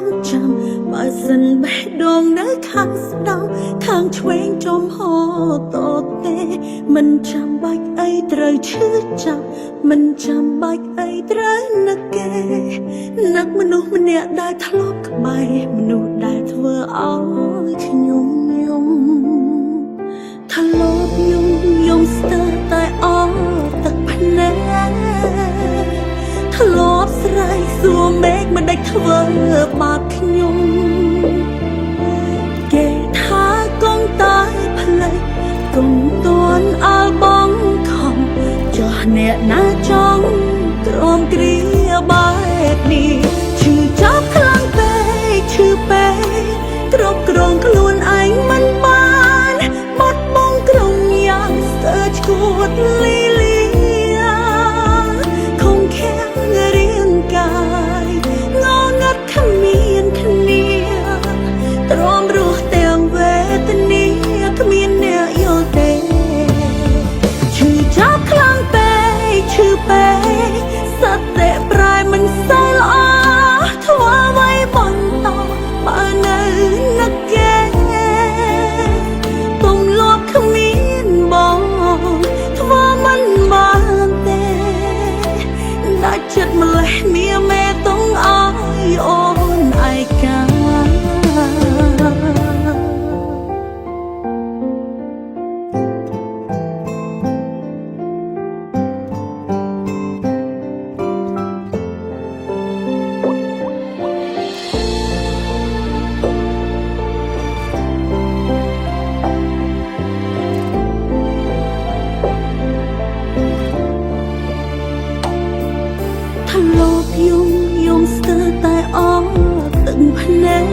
ងចាំបើសិនបេះដូងនៅខាងស្ដាំខាងឆ្វេងចំហតទេមិនចាំបាច់អីត្រូវឈឺចាប់មិនចាំបាច់អីត្រូវនឹកគេនឹកមនុស្សម្នាក់ដែលធ្លាប់ក្បែរមនុស្សដែលធ្វើឲ្យខ្ញុំយំធ្លាប់យំស្ទើរតែអស់ទឹកភ្នែកធ្លាប់ស្រែកសួរមេឃមិនដេចធ្វើបាបខ្ញុំគេថាកុំតែផ្លេចកុំតន់អើបងខំចោះអ្នកណាចង់ក្រំគ្រាបែបនេះឈឺចាប់ខ្លាំងពេកឈឺពេកគ្រប់គ្រងខ្លួនឯងមិនបានបាត់បង់ក្រុមយ៉ាងស្ទើរឈួតលីលាខំខាំងរាងកាយងងឹតគ្មានគ្នាទ្រាំរស់ទាំងវេទនាគ្មានអ្នកយល់ទេឈឺចាប់ខ្លាំងពេកឈឺពេកសតិប្រែមិនសូវល្អធ្វើអ្វីបន្តបើនៅនឹកគេទំលាប់គ្មានបងធ្វើមិនបានទេដាច់ចិត្តម្លេះមាមេតុងអើយអូនឯកាធ្លាប់យំស្ទើរតែអស់ទឹកភ្នែក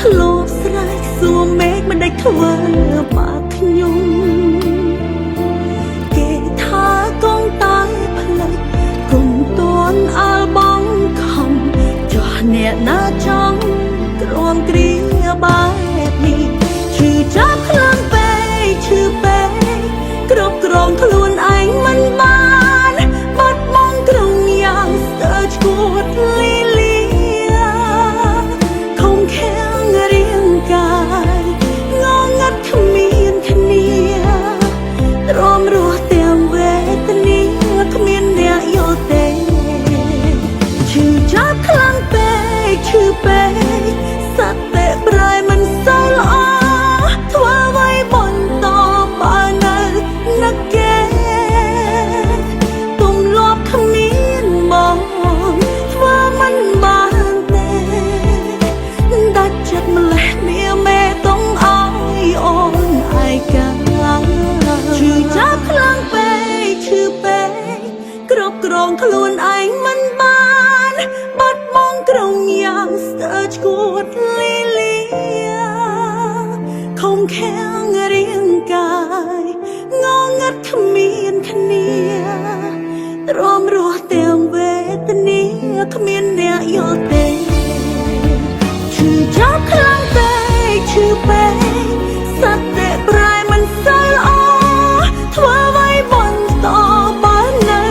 ធ្លាប់ស្រែកសួរមេឃមិនដេចធ្វើបាបខ្ញុំគេថាកុំតែផ្លេចកុំតន់អើបងខំចោះអ្នកណាចង់ក្រំគ្រាបែបនេះឈឺចាប់ខ្លាំងពេកឈឺពេកគ្រប់គ្រងខ្លួនឯងមិនបានបាត់បង់ក្រុមយ៉ាងស្ទើរឈួតលីលាខំខាំងរាងកាយងងឹតគ្មានគ្នាទ្រាំរស់ទាំងវេទនាគ្មានអ្នកយល់ទេឈឺចាប់ខ្លាំងពេកឈឺពេកសតិប្រែមិនសូវល្អធ្វើអ្វីបន្តបើនៅនឹកគេទំលាប់គ្មានបងធ្វើមិនបានទេដាច់ចិត្តម្លេះមាមេតុងអើយអូនឯកាឈឺចាប់ខ្លាំងពេកឈឺពេកគ្រប់គ្រងខ្លួនឯងមិនបានបាត់បង់ក្រុមយ៉ាងស្ទើរឈួតលីលាខំខាំងរាងកាយងងឹតគ្មានគ្នាទ្រាំរស់ទាំងវេទនាគ្មានអ្នកយល់ទេឈឺចាប់ខ្លាំងពេកឈឺពេកសតិប្រែមិនសូវល្អធ្វើអ្វីបន្តបើនៅ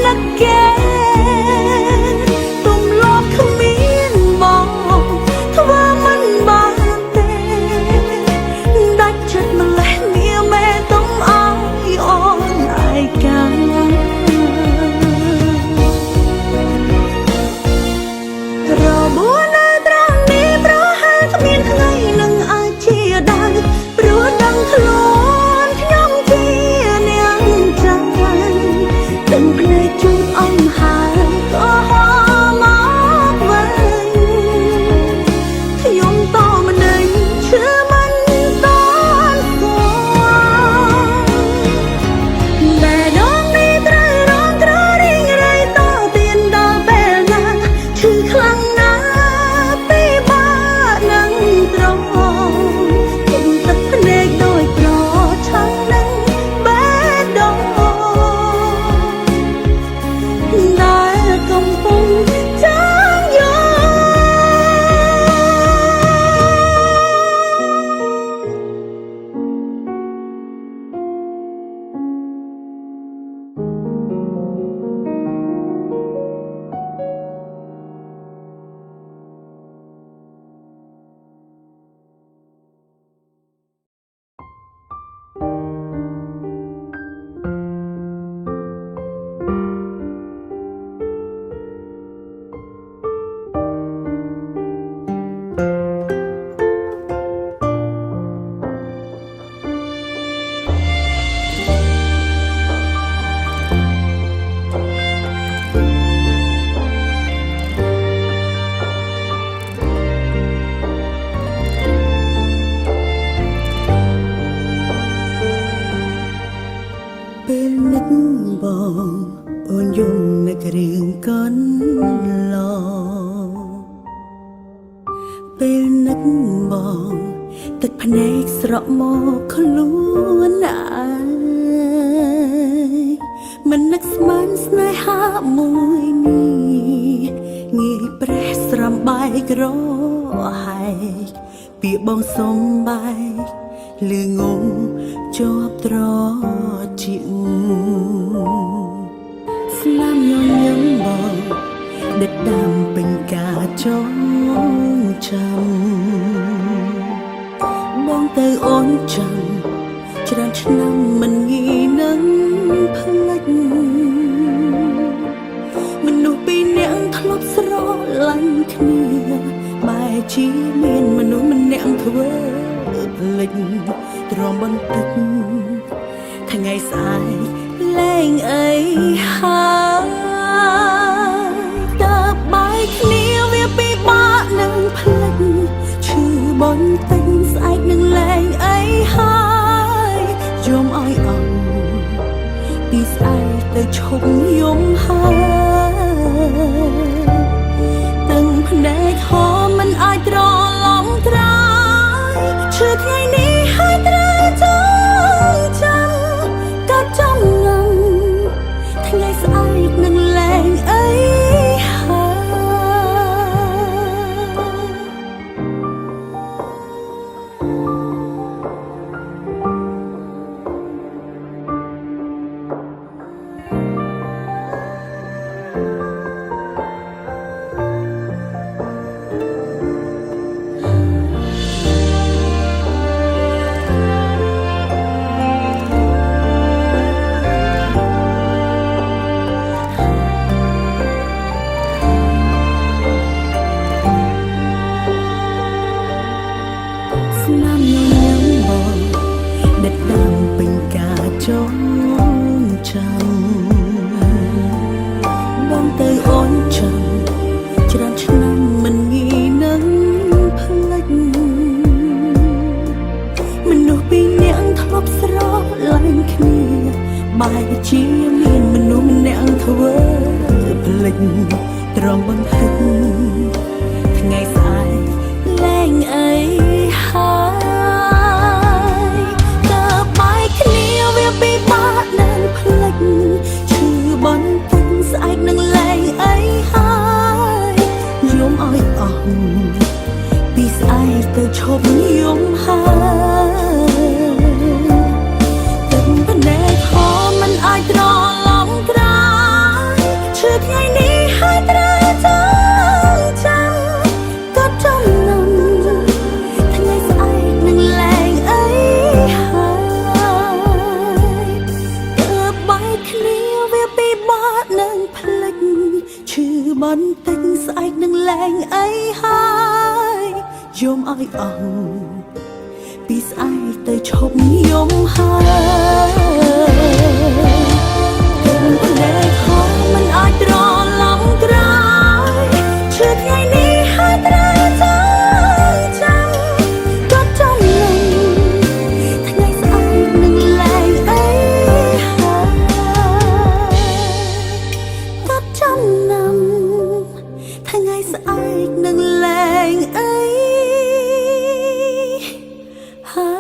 នឹកគេទំលាប់គ្មានបងធ្វើមិនបានទេដាច់ចិត្តម្លេះមាមេតុងអើយអូនឯការប បងទឹកភ្នែកស្រក់មកខ្លួនណាមិននឹកស្មានស្នេហាមួយនេះងាយប្រេះស្រំបែករហែកពីបងសុំបែកលឺងងជាប់ត្រជាងស្នាមញញឹមបងដិតដាំពេញការចងចាំបងទៅអូនចាំច្រើនឆ្នាំមិនងាយនឹងផ្លេចមនុស្សពីរនាក់ធ្លាប់ស្រឡាញ់គ្នាបែរជាមានមនុស្សម្នាក់ធ្វើផ្លេចទ្រាំបន្តិចថ្ងៃស្អែកលែងអីហើយតើបាយគ្នាវាពិបាកនឹងផ្លេចឈឺបន្តិចស្អែកនឹងលែងអីហើយយំឲ្យអស់ពីស្អែកទៅឈប់យំហើយទាំងភ្នែកហមមិនអាចត្រឡំត្រាយឈឺថ្ងៃនេះហើយត្រូវចងចាំក៏ចំណាំថ្ងៃស្អែកនឹងលែងអីចងចាំបងទៅអូនចាំច្រើនឆ្នាំមិនងាយនឹងផ្លេចមនុស្សពីរនាក់ធ្លាប់ស្រឡាញ់គ្នាបែរជាមានមនុស្សម្នាក់ធ្វើផ្លេចទ្រាំបន្តិចថ្ងៃស្អែកលែងអីហើយតើបាយគ្នាវាពិបាកនឹងផ្លេចឈឺបន្តិចស្អែកនឹងលែងអីហើយយំឲ្យអស់ពីស្អែកទៅឈប់យំហើយទឹកភ្នែកហមមិនអាចត្រឡំត្រាយឈឺថ្ងៃនេះហើយត្រូវចងចាំក៏ចំណាំថ្ងៃស្អែកនឹងលែងអីហើយតើបាយគ្នាវាពិបាកនឹងផ្លេចឈឺបន្តិចស្អែកនឹងលែងអីហើយយំឲ្យអស់ពីស្អែកទៅឈប់យំហើយទឹកភ្នែកហមមិនអាចត្រឡំត្រាយឈឺថ្ងៃនេះហើយត្រូវចងចាំក៏ចំណាំថ្ងៃស្អែកនឹងលែងអីហើយក៏ចំណាំថ្ងៃស្អែកនឹងលែងអីហើយ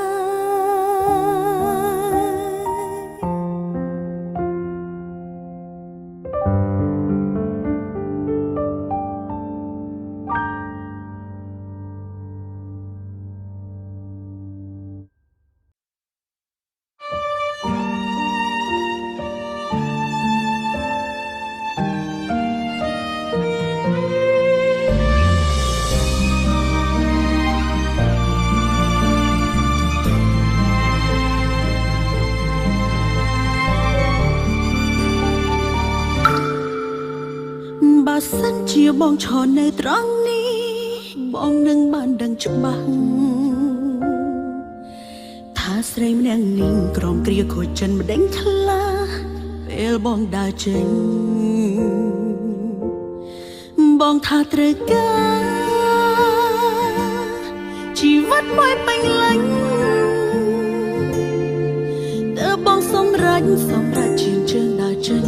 បើសិនជាបងឈរនៅត្រង់នេះបងនឹងបានដឹងច្បាស់ថាស្រីម្នាក់នេះក្រំគ្រាខូចចិនម្ដេញខ្លះពេលបងដើរចេញបងថាត្រូវការជីវិតមួយពេញលេញតើបងសម្រេចជាងជើងដើរចេញ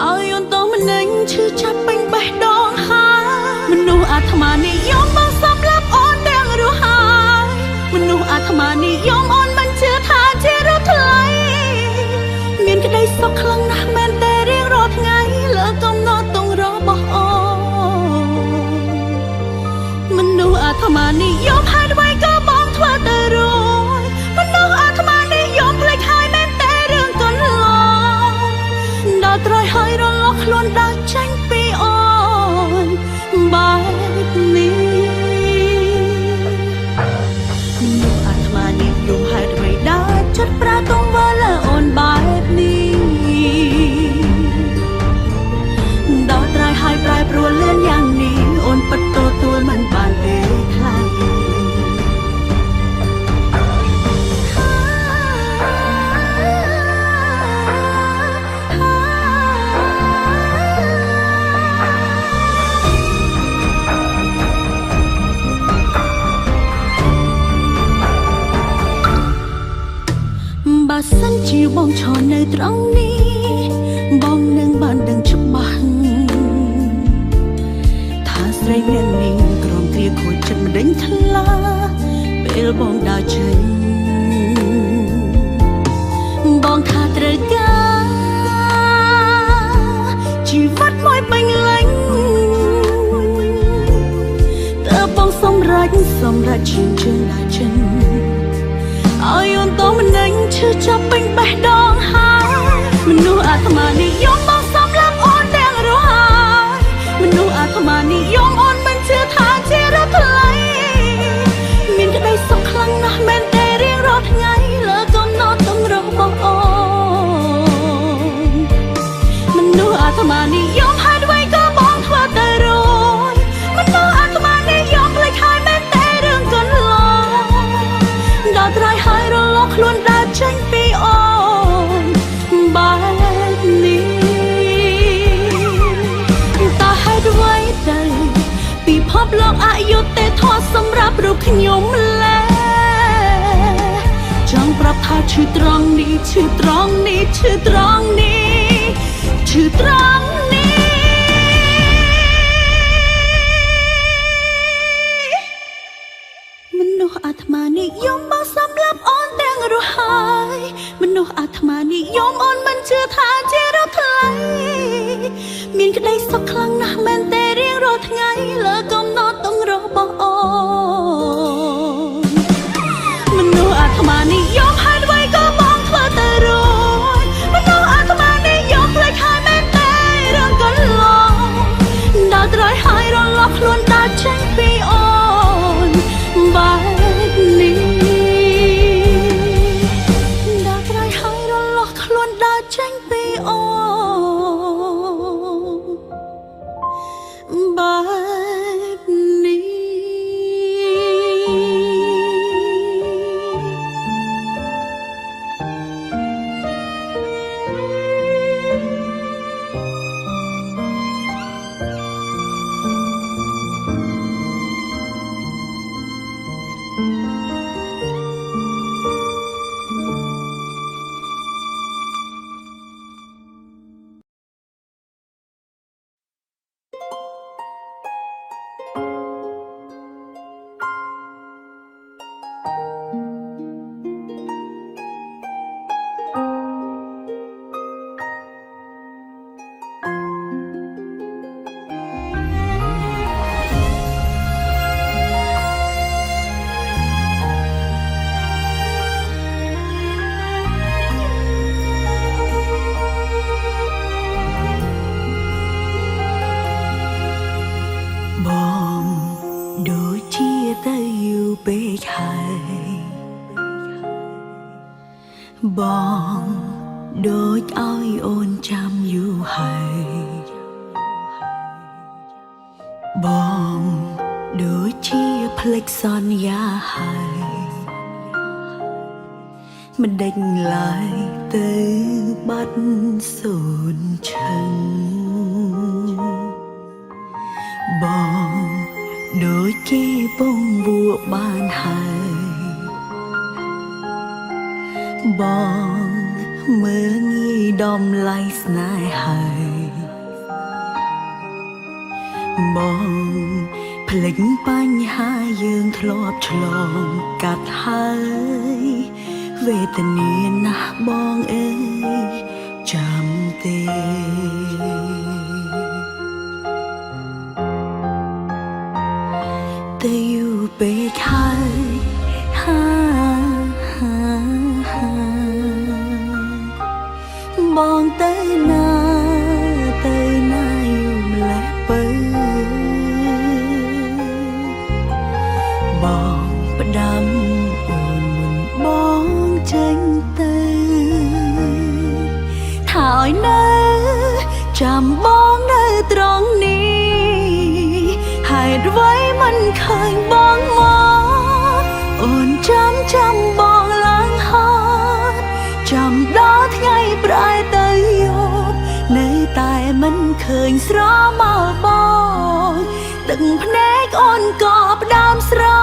ឲ្យអូនតម្នេញឈឺចាប់ពេញបេះដូងហើយមនុស្សអាត្មានិយមបងសម្លាប់អូនទាំងរស់ មានិយមអូនមិនជឿថាជារត់ថ្លៃមានក្តីសុខខ្លាំងណាស់មែនតែរៀងរាល់ថ្ងៃលើកំណត់ទងរបស់អូនមនុស្សអាត្មានិយមហេតុអ្វីក៏បងធ្វើទៅរួចមនុស្សអាត្មានិយមភ្លេចហើយមែនតែរឿងកន្លងដល់ត្រៃហើយរលាស់ខ្លួនដើរចេញពីអូនបែបនេះមនុស្សអាត្មានិយមហេតុអ្វីដើរចិត្តប្រាទង្វើលើអូនបែបនេះដល់ត្រៃហើយប្រែប្រួលលឿនយ៉ាងនេះអូនពិតទទួលមិនបានទេខ្លាំងបើសិនជាបងឈរនៅត្រង់នេះបងនឹងបានដឹងច្បាស់ថាស្រីនាងនេះក្រំគ្រាខូចចិត្តមិនដេញថ្លាពេលបងដើរចេញបងថាត្រូវការជីវិតមួយពេញលេញតើបងសម្រេចឈានជើងដើរចេញឲ្យអូនតមិននឹងឈឺចាប់ពេញបេះដូងហើយមនុស្សអាត្មានិយមបងសំឡាប់អូនទាំងរស់ហើយមនុស្សអាត្មានិយមអូនមិនជឿថាជារត់ថ្លៃមានក្តីសុខខ្លាំងណាស់មែនតែរៀងរាល់ថ្ងៃលើកំណត់ទងរបស់អូនមនុស្សអាត្មានិយមហេតុអ្វីក៏បងធ្វើទៅរួចមនុស្សអាត្មានិយមភ្លេចហើយមែនតែរឿងកន្លងដល់ត្រៃហើយរលាស់ខ្លួនដើរចេញពីអូនបែបនេះតើហេតុអ្វីទៅពិភពលោកអយុត្តិធម៌សម្រាប់រូបខ្ញុំលែចង់ប្រាប់ថាឈឺត្រង់នេះឈឺត្រង់នេះឈឺត្រង់នេះឈឺត្រង់នេះមនុស្សអាត្មានិយមបងសម្លាប់អូនទាំងរស់ហើយមនុស្សអាត្មានិយមអូនមិនជឿថាជារត់ថ្លៃមានក្តីសុខខ្លាំងណាស់មែនតែរៀងរាល់ថ្ងៃលើកំណត់ទងរបស់អូនមនុស្សអាត្មានិយមហេតុអ្វីក៏បងធ្វើទៅរួចមនុស្សអាត្មានិយមភ្លេចហើយមែនតែរឿងកន្លងដល់ត្រៃហើយរលាស់ខ្លួនដើរចេញពីអូនបែបនេះដល់ត្រៃហើយរលាស់ខ្លួនដើរចេញពីអូនបែបនេះបងដូចជាទៅយូរពេកហើយបងដូចឲ្យអូនចាំយូរហើយបងដូចជាភ្លេចសន្យាហើយមិនដេញឡើយទៅបាត់សូនឈឹងបងដូចគេពងបួបានហើយបងមើលងាយដំឡៃស្នេហ៍ហើយបងភ្ លេចបញ្ហាយើងធ្លាប់ឆ្លងកាត់ហើយវេទនាណាស់បងអើយចាំទេតែយូរពេកហើយបងទៅណាយូរម្លេះបើបងផ្ដាំអូនមុនបងចេញទៅថាឲ្យនៅចាំបងនៅត្រង់នេះហេតុអ្វីមិនឃើញបងមកអូនចាំបងឡើងហត់ចាំដល់ថ្ងៃប្រែទៅយប់នៅតែមិនឃើញស្រមោលបងទឹកភ្នែកអូនក៏ផ្ដើមស្រោ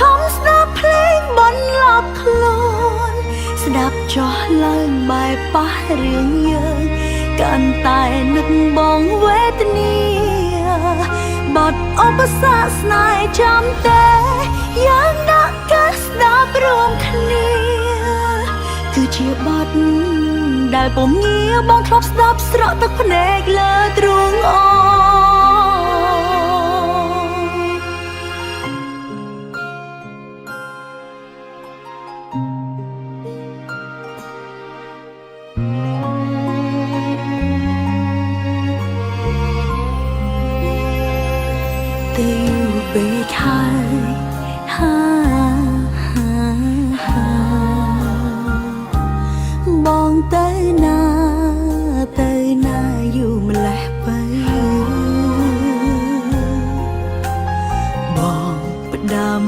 ខំស្ដាប់ភ្លេងបន្លប់ខ្លួនស្ដាប់ចោះឡើងបែបប៉ះរឿងយើងកាន់តែនឹកបងវេទនាបាត់ឧបសគ្គស្នេហ៍ចាំតែយ៉ាងដាក់កាសស្ដាប់រួមគ្នាគឺជាបាត់ដែលពុំងារបងធ្លាប់ស្ដាប់ស្រក់ទឹកភ្នែកលើទ្រូងអូតែយូរពេកហើយបងទៅណាយូរម្លេះបើបងផ្ដាំ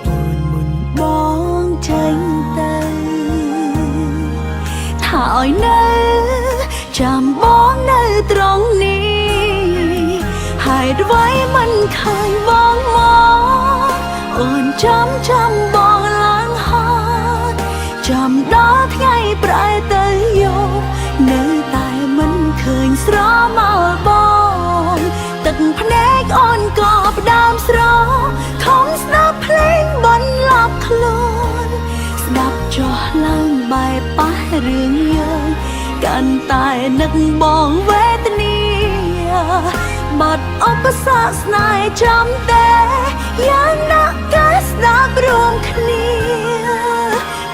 អូនមុនបងចេញទៅថាឲ្យនៅចាំបងនៅត្រង់នេះហេតុអ្វីមិនឃើញបងមកអូនចាំបងឡើងហត់ចាំដល់ថ្ងៃប្រែទៅយប់នៅតែមិនឃើញស្រមោលបងទឹកភ្នែកអូនក៏ផ្ដើមស្រោខំស្ដាប់ភ្លេងបន្លប់ខ្លួនស្ដាប់ចោះឡើងបែបប៉ះរឿងយើងកាន់តែនឹកបងវេទនាបាត់ឧបសគ្គស្នេហ៍ចាំតែយ៉ាងដាក់កាសស្ដាប់រួមគ្នា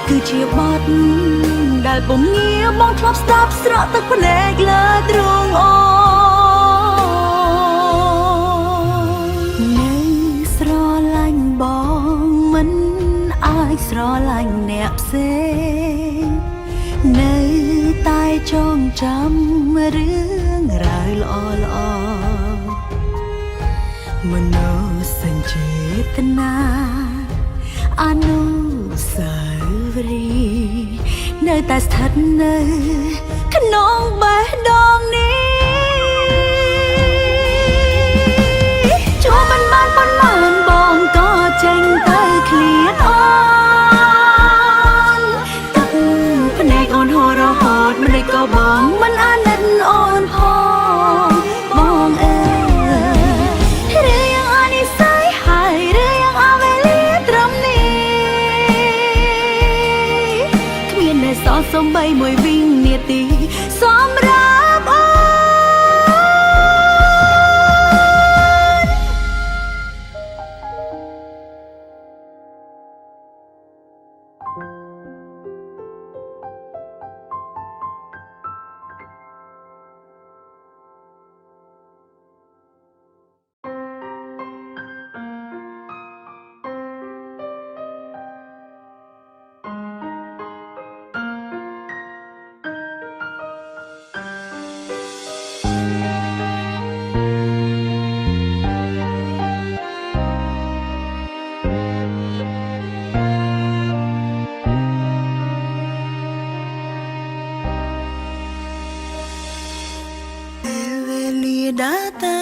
គឺជាបាត់ដែលពុំងារបងធ្លាប់ស្ដាប់ស្រក់ទឹកភ្នែកលើទ្រូងអូនៅស្រឡាញ់បងមិនអាចស្រឡាញ់អ្នកផ្សេងនៅតែចងចាំរឿងរ៉ាវល្អមនោសញ្ចេតនាអនុស្សាវរីយ៍នៅតែស្ថិតនៅក្នុងបេះដូងនេះជួបមិនបានប៉ុន្មានបងក៏ចេញទៅឃ្លាតអូនទឹកភ្នែកអូនហូររហូតមិនដេចក៏បងមិនអាណិតអូនផងបងអើសំបីមួយវិនាទីសម្រាប់អូដើរទៅ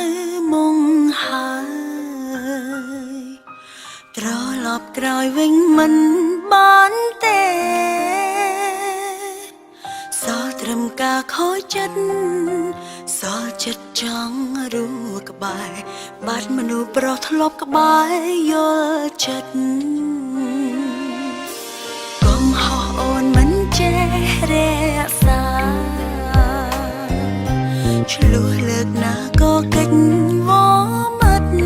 មុងហើយត្រឡប់ក្រោយវិញមិនបានទេសល់ត្រឹមការខូចចិត្ត សល់ចិត្តចង់រួក្បែរបាត់មនុស្សប្រុសធ្លាប់ក្បែរយល់ចិត្តកុំហោះអូនមិនចេះរក្សាឆ្លោះលើកណាក៏កិច្ចវមិត្ត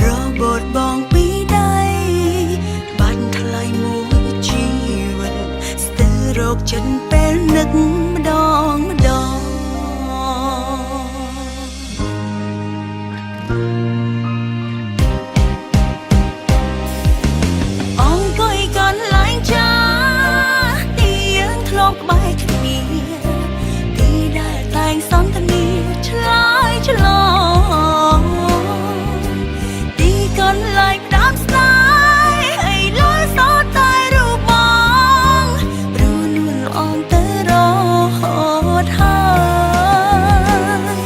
របូតបងពីដៃបាត់ថ្លៃមួយជីវិតស្ទើររោគចិត្តពេលនឹកម្ដងម្ដងអង្គុយកន្លែងចាទីយើងធ្លាប់ក្បែរគ្នាទីដែលតែងសន្ទនាឆ្លើយឆ្លងទីកន្លែងផ្ដាំស្នេហ៍ឥឡូវសតតែរូបបងព្រោះលួនអងទៅរហូតហើយ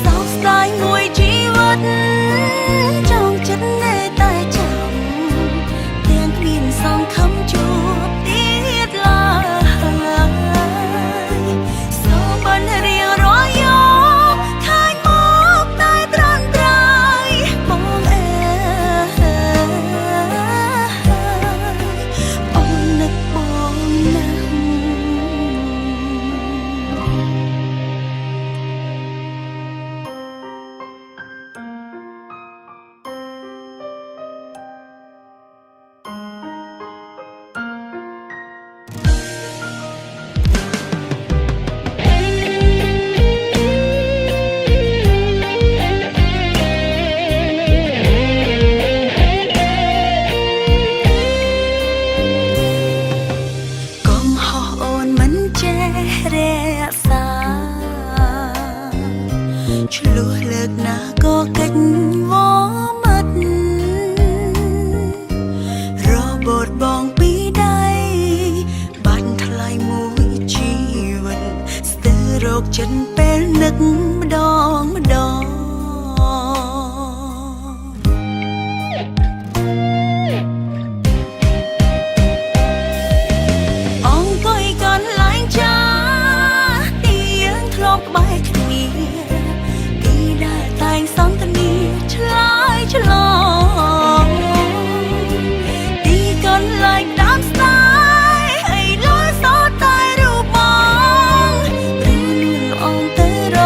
សោកស្ដាយមួយជីវិតចង់ចិត្តនៅតែចាំទាំងគ្មានសង្ឃឹមជួបទៀតឡើយសូមបានរៀងរាល់យប់ខាញ់មកតែត្រាំត្រៃបងអើយអូននឹកបងណាស់កុំហោះអូនមិនចេះរក្សាឆ្លោះលើកណាក៏កិច្ចវមិត្តរបូតបងពីដៃបាត់ថ្លៃមួយជីវិតស្ទើររោគចិត្តពេលនឹកម្ដងម្ដងអង្គុយកន្លែងចាទីយើងធ្លាប់ក្បែរគ្នាទីដែលតែងសន្ទនាឆ្លើយឆ្លងទីកន្លែងផ្ដាំស្នេហ៍ឥឡូវសតតែរូបបងព្រោះលួនអងទៅរ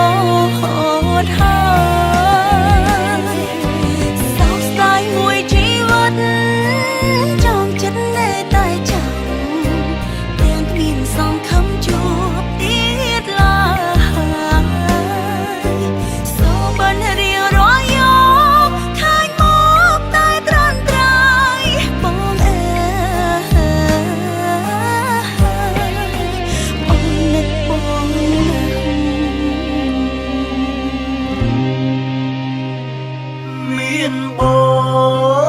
ហូតហើយសោកស្ដាយមួយជីវិតចង់ចិត្តនៅតែចាំទាំងគ្មានសង្ឃឹមជួបទៀតឡើយសូមបានរៀងរាល់យប់ខាញ់មកតែត្រាំត្រៃបងអើយអូននឹកបងណាស់មានបង